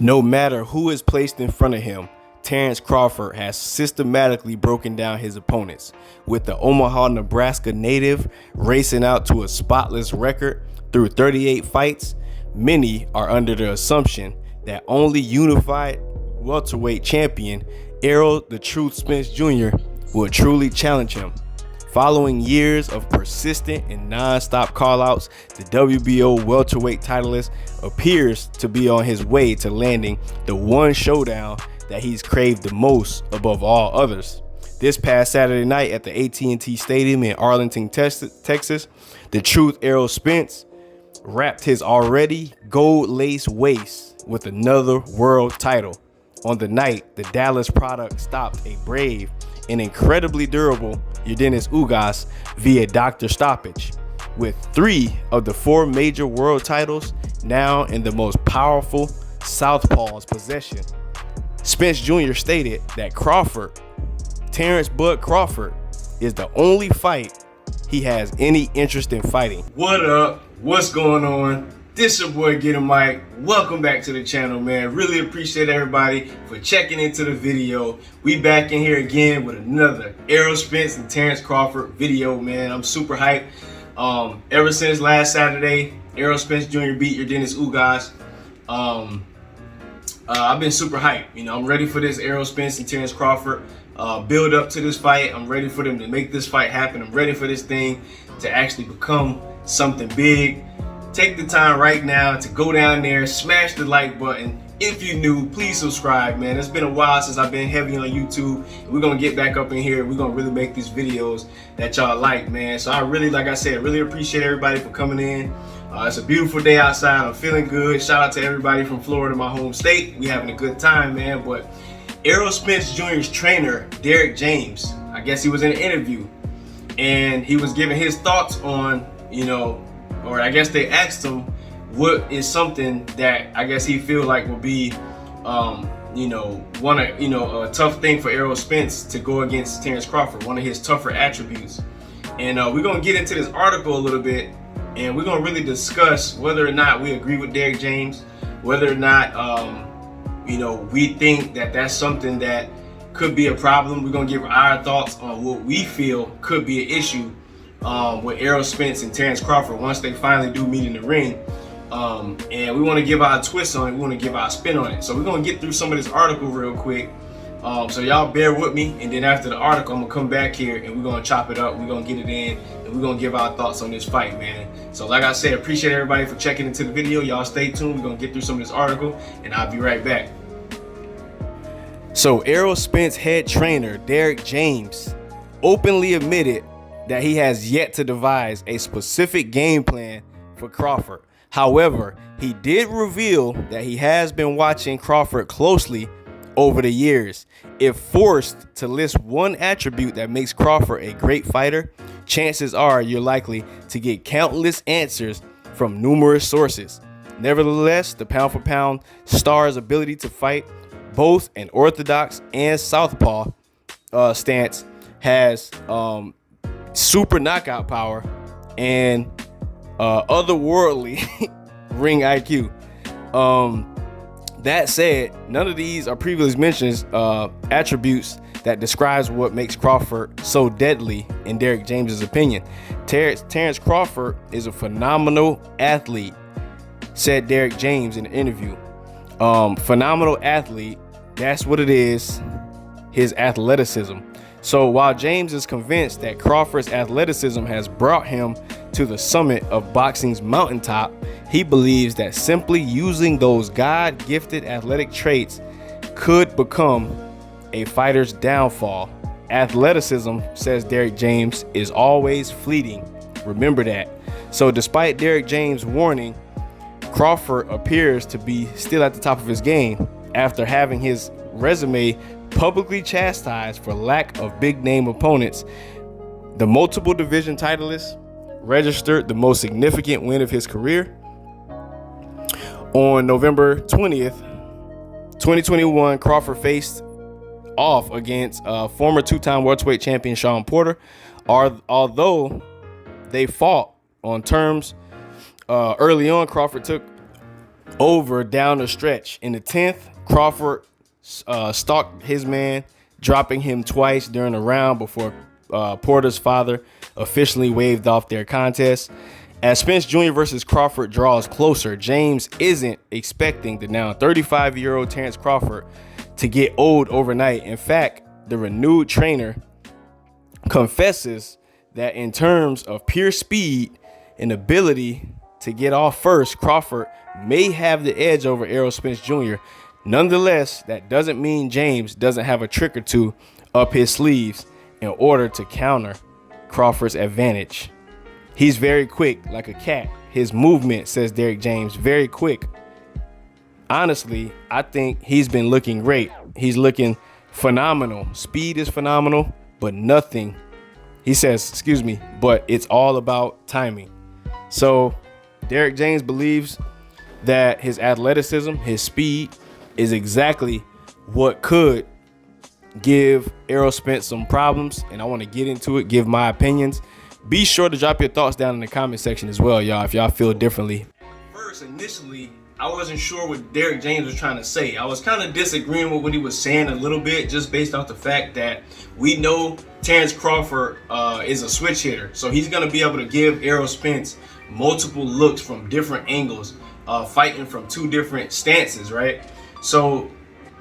No matter who is placed in front of him, Terence Crawford has systematically broken down his opponents, with the Omaha, Nebraska native racing out to a spotless record through 38 fights. Many are under the assumption that only unified welterweight champion Errol "The Truth" Spence Jr. will truly challenge him. Following years of persistent and non-stop callouts, the WBO welterweight titleist appears to be on his way to landing the one showdown that he's craved the most above all others. This past Saturday night at the AT&T Stadium in Arlington, Texas, the Truth Errol Spence wrapped his already gold-laced waist with another world title. On the night, the Dallas product stopped a brave and incredibly durable Yordenis Ugas via doctor stoppage, with 3 of the 4 major world titles now in the most powerful southpaw's possession. Spence Jr. stated that Terence "Bud" Crawford, is the only fight he has any interest in fighting. What up? What's going on? This your boy Get a Mic. Welcome back to the channel, man. Really appreciate everybody for checking into the video. We back in here again with another Errol Spence and Terence Crawford video, man. I'm super hyped. Ever since last Saturday, Errol Spence Jr. beat Yordenis Ugas. I've been super hyped. You know, I'm ready for this Errol Spence and Terence Crawford build up to this fight. I'm ready for them to make this fight happen. I'm ready for this thing to actually become something big. Take the time right now to go down there, smash the like button. If you're new, please subscribe, man. It's been a while since I've been heavy on YouTube. We're gonna get back up in here. We're gonna really make these videos that y'all like, man. So I really, like I said, really appreciate everybody for coming in. It's a beautiful day outside. I'm feeling good. Shout out to everybody from Florida, my home state. We having a good time, man. But Errol Spence Jr.'s trainer, Derek James, I guess he was in an interview, and he was giving his thoughts on, or I guess they asked him what is something that I guess he feel like will be, a tough thing for Errol Spence to go against Terence Crawford, one of his tougher attributes. And we're gonna get into this article a little bit, and we're gonna really discuss whether or not we agree with Derek James, whether or not, we think that that's something that could be a problem. We're gonna give our thoughts on what we feel could be an issue with Errol Spence and Terence Crawford once they finally do meet in the ring. And we want to give our twist on it. We want to give our spin on it. So we're going to get through some of this article real quick. So y'all bear with me. And then after the article, I'm going to come back here and we're going to chop it up. We're going to get it in and we're going to give our thoughts on this fight, man. So like I said, appreciate everybody for checking into the video. Y'all stay tuned. We're going to get through some of this article and I'll be right back. So Errol Spence head trainer Derek James openly admitted that he has yet to devise a specific game plan for Crawford. However, he did reveal that he has been watching Crawford closely over the years. If forced to list one attribute that makes Crawford a great fighter, chances are you're likely to get countless answers from numerous sources. Nevertheless, the pound-for-pound star's ability to fight both an orthodox and southpaw stance has super knockout power and otherworldly ring IQ. That said, none of these are previously mentioned attributes that describes what makes Crawford so deadly in Derek James's opinion. Terence Crawford is a phenomenal athlete, said Derek James in an interview. Phenomenal athlete, that's what it is, his athleticism. So while James is convinced that Crawford's athleticism has brought him to the summit of boxing's mountaintop, he believes that simply using those God-gifted athletic traits could become a fighter's downfall. Athleticism, says Derek James, is always fleeting. Remember that. So despite Derek James' warning, Crawford appears to be still at the top of his game after having his resume publicly chastised for lack of big-name opponents. The multiple division titleist registered the most significant win of his career. On November 20th, 2021, Crawford faced off against former two-time welterweight champion Shawn Porter. Although they fought on terms early on, Crawford took over down the stretch. In the 10th, Crawford stalked his man, dropping him twice during the round before Porter's father officially waved off their contest. As Spence Jr. versus Crawford draws closer, James isn't expecting the now 35-year-old Terence Crawford to get old overnight. In fact, the renewed trainer confesses that in terms of pure speed and ability to get off first, Crawford may have the edge over Errol Spence Jr. Nonetheless, that doesn't mean James doesn't have a trick or two up his sleeves in order to counter Crawford's advantage. He's very quick, like a cat. His movement, says Derek James, very quick. Honestly, I think he's been looking great. He's looking phenomenal. Speed is phenomenal, but nothing. He says, but it's all about timing. So Derek James believes that his athleticism, his speed, is exactly what could give Errol Spence some problems. And I want to get into it, give my opinions. Be sure to drop your thoughts down in the comment section as well, y'all, if y'all feel differently. First, initially, I wasn't sure what Derek James was trying to say. I was kind of disagreeing with what he was saying a little bit, just based off the fact that we know Terence Crawford is a switch hitter. So he's going to be able to give Errol Spence multiple looks from different angles, fighting from two different stances, right? So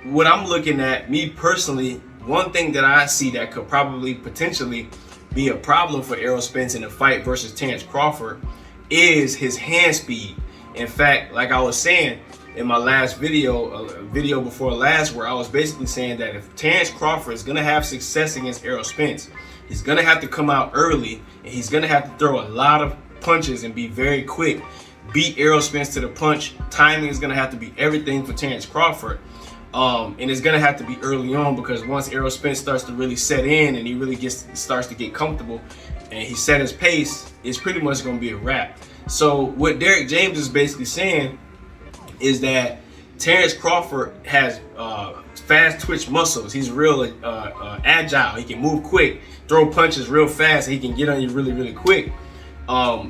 what I'm looking at, me personally, one thing that I see that could probably potentially be a problem for Errol Spence in a fight versus Terence Crawford is his hand speed. In fact, like I was saying in my last video, video before last, where I was basically saying that if Terence Crawford is going to have success against Errol Spence, he's going to have to come out early, and he's going to have to throw a lot of punches and be very quick, beat Errol Spence to the punch. Timing is going to have to be everything for Terence Crawford. And it's going to have to be early on, because once Errol Spence starts to really set in and he really starts to get comfortable and he set his pace, it's pretty much going to be a wrap. So what Derek James is basically saying is that Terence Crawford has fast twitch muscles. He's real agile. He can move quick, throw punches real fast. He can get on you really, really quick.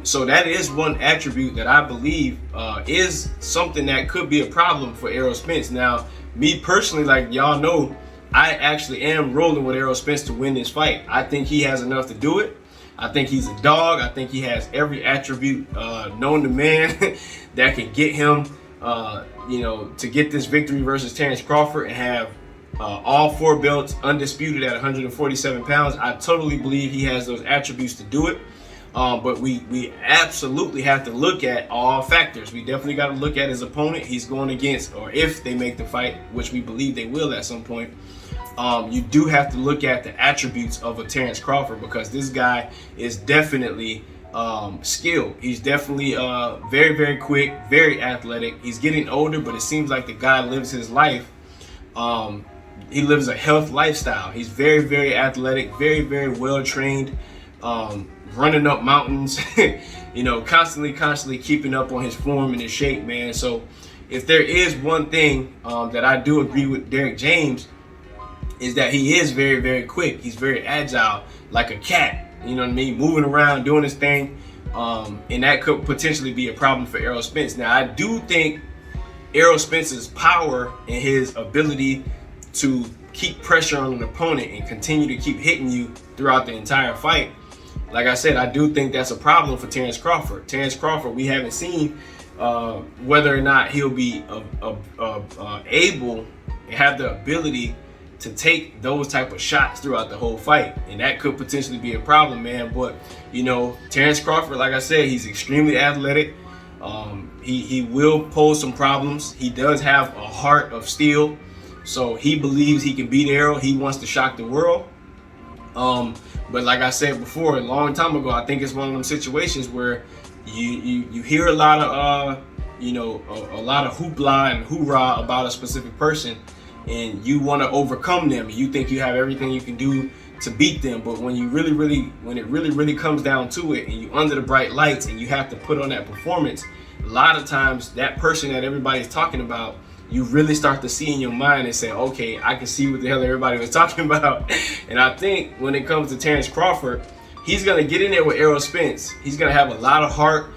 So that is one attribute that I believe is something that could be a problem for Errol Spence. Now, me personally, like y'all know, I actually am rolling with Errol Spence to win this fight. I think he has enough to do it. I think he's a dog. I think he has every attribute known to man that can get him, to get this victory versus Terence Crawford and have all four belts undisputed at 147 pounds. I totally believe he has those attributes to do it. But we absolutely have to look at all factors. We definitely got to look at his opponent he's going against, or if they make the fight, which we believe they will at some point. You do have to look at the attributes of a Terence Crawford, because this guy is definitely skilled. He's definitely very, very quick, very athletic. He's getting older, but it seems like the guy lives his life. He lives a health lifestyle. He's very, very athletic, very, very well trained. Running up mountains, constantly keeping up on his form and his shape, man. So if there is one thing that I do agree with Derek James, is that he is very, very quick. He's very agile, like a cat, you know what I mean? Moving around, doing his thing. And that could potentially be a problem for Errol Spence. Now, I do think Errol Spence's power and his ability to keep pressure on an opponent and continue to keep hitting you throughout the entire fight, like I said, I do think that's a problem for Terence Crawford. Terence Crawford, we haven't seen whether or not he'll be able and have the ability to take those type of shots throughout the whole fight. And that could potentially be a problem, man. But, Terence Crawford, like I said, he's extremely athletic. He will pose some problems. He does have a heart of steel. So he believes he can beat Errol. He wants to shock the world. But like I said before, a long time ago, I think it's one of them situations where you hear a lot of a lot of hoopla and hoorah about a specific person, and you want to overcome them. You think you have everything you can do to beat them, but when it really comes down to it, and you under the bright lights and you have to put on that performance, a lot of times that person that everybody's talking about, you really start to see in your mind and say, okay, I can see what the hell everybody was talking about. And I think when it comes to Terence Crawford, He's gonna get in there with Errol Spence. He's gonna have a lot of heart.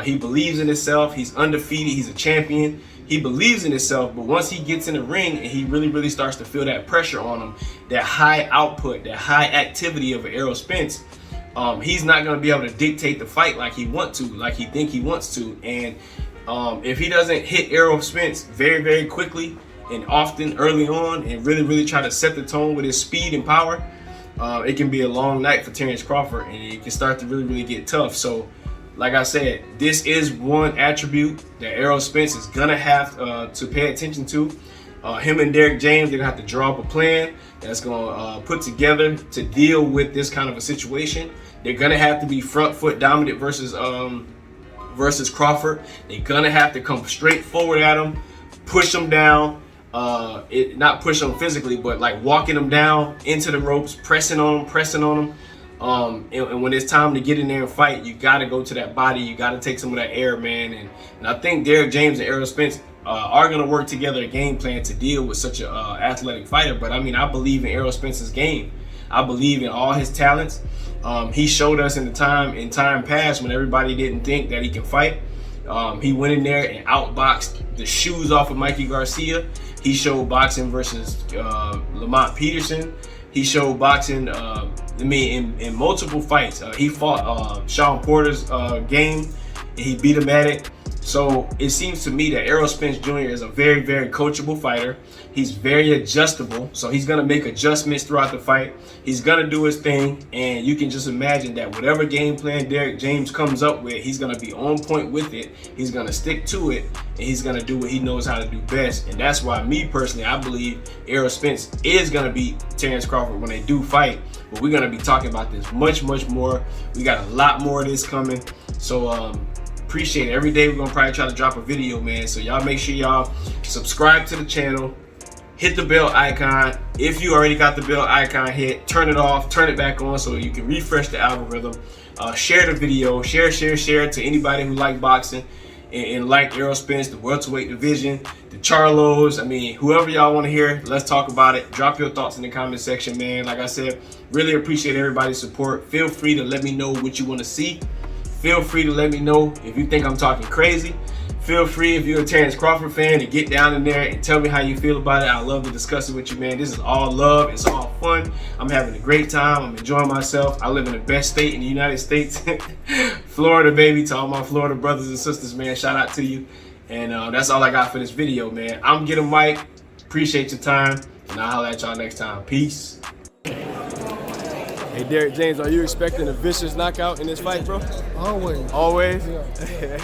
He believes in himself. He's undefeated. He's a champion. He believes in himself, but once he gets in the ring and he really starts to feel that pressure on him, that high output, that high activity of Errol Spence, he's not going to be able to dictate the fight like he wants to. And if he doesn't hit Errol Spence very quickly and often early on and really try to set the tone with his speed and power, it can be a long night for Terence Crawford, and it can start to really get tough. So like I said, this is one attribute that Errol Spence is gonna have to pay attention to. Him and Derek James, they're gonna have to draw up a plan that's gonna put together to deal with this kind of a situation. They're gonna have to be front foot dominant versus Crawford. They're gonna have to come straight forward at him, push him down. Not push him physically, but like walking him down into the ropes, pressing on him. And when it's time to get in there and fight, you got to go to that body. You got to take some of that air, man. And I think Derek James and Errol Spence are going to work together a game plan to deal with such an athletic fighter. But I mean, I believe in Errol Spence's game. I believe in all his talents. He showed us in time past when everybody didn't think that he can fight. He went in there and outboxed the shoes off of Mikey Garcia. He showed boxing versus Lamont Peterson. He showed boxing, in multiple fights. He fought Sean Porter's game, and he beat him at it. So it seems to me that Errol Spence Jr. is a very coachable fighter. He's very adjustable, so he's going to make adjustments throughout the fight. He's going to do his thing, and you can just imagine that whatever game plan Derek James comes up with, he's going to be on point with it. He's going to stick to it, and he's going to do what he knows how to do best. And that's why, me personally, I believe Errol Spence is going to beat Terence Crawford when they do fight. But we're going to be talking about this much more. We got a lot more of this coming. So, appreciate it. Every day we're gonna probably try to drop a video, man. So y'all make sure y'all subscribe to the channel, hit the bell icon. If you already got the bell icon hit, turn it off, turn it back on so you can refresh the algorithm. Share the video, share it to anybody who like boxing and like Errol Spence, the welterweight division, the Charlos. I mean, whoever y'all want to hear, let's talk about it. Drop your thoughts in the comment section, man. Like I said, really appreciate everybody's support. Feel free to let me know what you want to see. Feel free to let me know if you think I'm talking crazy. Feel free, if you're a Terence Crawford fan, to get down in there and tell me how you feel about it. I'd love to discuss it with you, man. This is all love. It's all fun. I'm having a great time. I'm enjoying myself. I live in the best state in the United States. Florida, baby. To all my Florida brothers and sisters, man, shout out to you. And that's all I got for this video, man. I'm Get 'em Mike. Appreciate your time. And I'll holler at y'all next time. Peace. Hey, Derek James, are you expecting a vicious knockout in this fight, bro? Always. Always? Yeah.